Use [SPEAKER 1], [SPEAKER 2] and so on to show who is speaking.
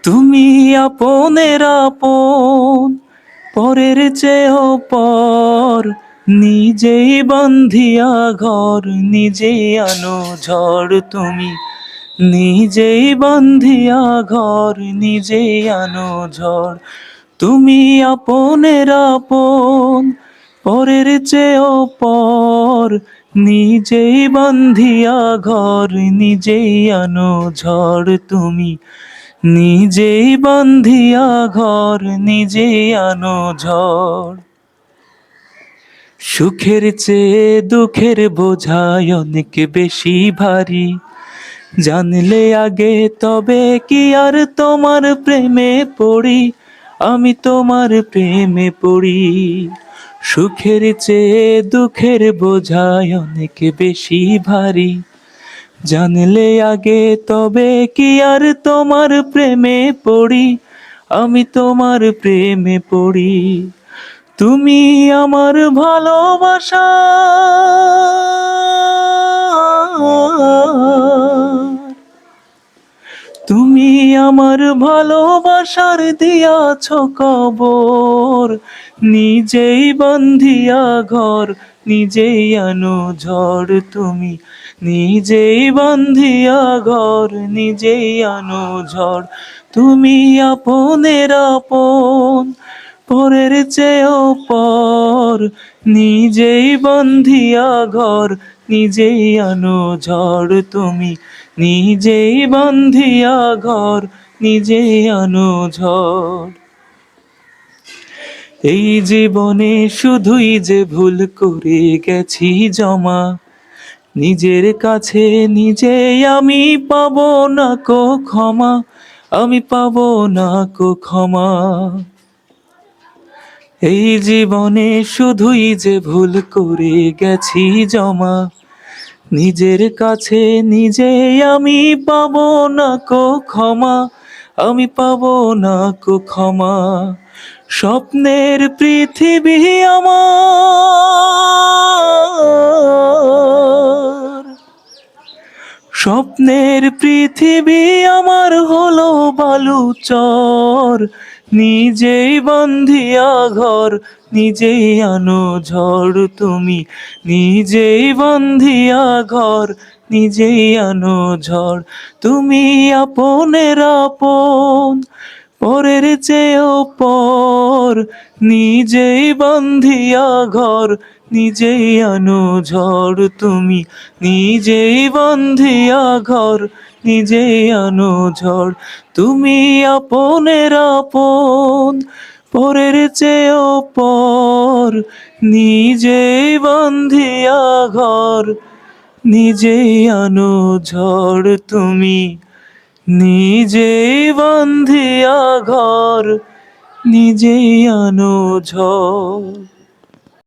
[SPEAKER 1] তুমি আপনের আপন, পরের চেয়েও পর, নিজেই বান্ধিয়া ঘর, নিজেই আনো ঝড়। তুমি নিজেই বান্ধিয়া ঘর, নিজেই আনো ঝড়। তুমি আপনের আপন, পরের চেয়েও পর, নিজেই বান্ধিয়া ঘর, নিজেই আনো ঝড়। তুমি নিজেই বান্ধিয়া ঘর, নিজেই আনো ঝড়। সুখের চেয়ে দুঃখের বোঝায় অনেক বেশি ভারী, জানলে আগে তবে কি আর তোমার প্রেমে পড়ি, আমি তোমার প্রেমে পড়ি। সুখের চেয়ে দুঃখের বোঝায় অনেক বেশি ভারী, জানলে আগে তবে কি আর তোমার প্রেমে পড়ি, আমি তোমার প্রেমে পড়ি। তুমি আমার ভালোবাসা, তুমি আমার ভালোবাসার দিয়াছ কবর, নিজেই বান্ধিয়া ঘর, নিজেই আনো ঝড়। তুমি নিজেই বান্ধিয়া ঘর, নিজেই আনো ঝড়। তুমি আপনের আপন, পরের চেয়েও পর, নিজেই বান্ধিয়া ঘর, নিজেই আনো ঝড়। তুমি নিজেই বান্ধিয়া ঘর, নিজেই আনো ঝড়। এই জীবনে শুধুই যে ভুল করে গেছি জমা, নিজের কাছে নিজেই আমি পাবো না কো ক্ষমা, আমি পাবো না কো ক্ষমা। এই জীবনে শুধুই যে ভুল করে গেছি জমা, নিজের কাছে নিজেই আমি পাবো না কো ক্ষমা, আমি পাবো না কো ক্ষমা। স্বপ্নের পৃথিবী আমার, স্বপ্নের পৃথিবী আমার হলো বালুচর, নিজেই বান্ধিয়া ঘর, নিজেই আনো ঝড়। তুমি নিজেই বান্ধিয়া ঘর, নিজেই আনো ঝড়। তুমি আপনের আপন, পরের চেয়েও পর, নিজেই বান্ধিয়া ঘর, নিজেই আনো ঝড়। তুমি নিজেই বান্ধিয়া ঘর, নিজেই আনো ঝড়। তুমি আপনের আপন, পরের চেয়েও পর, নিজেই বান্ধিয়া ঘর, নিজেই আনো ঝড়। তুমি নিজেই বান্ধিয়া ঘর, নিজেই আনো ঝড়।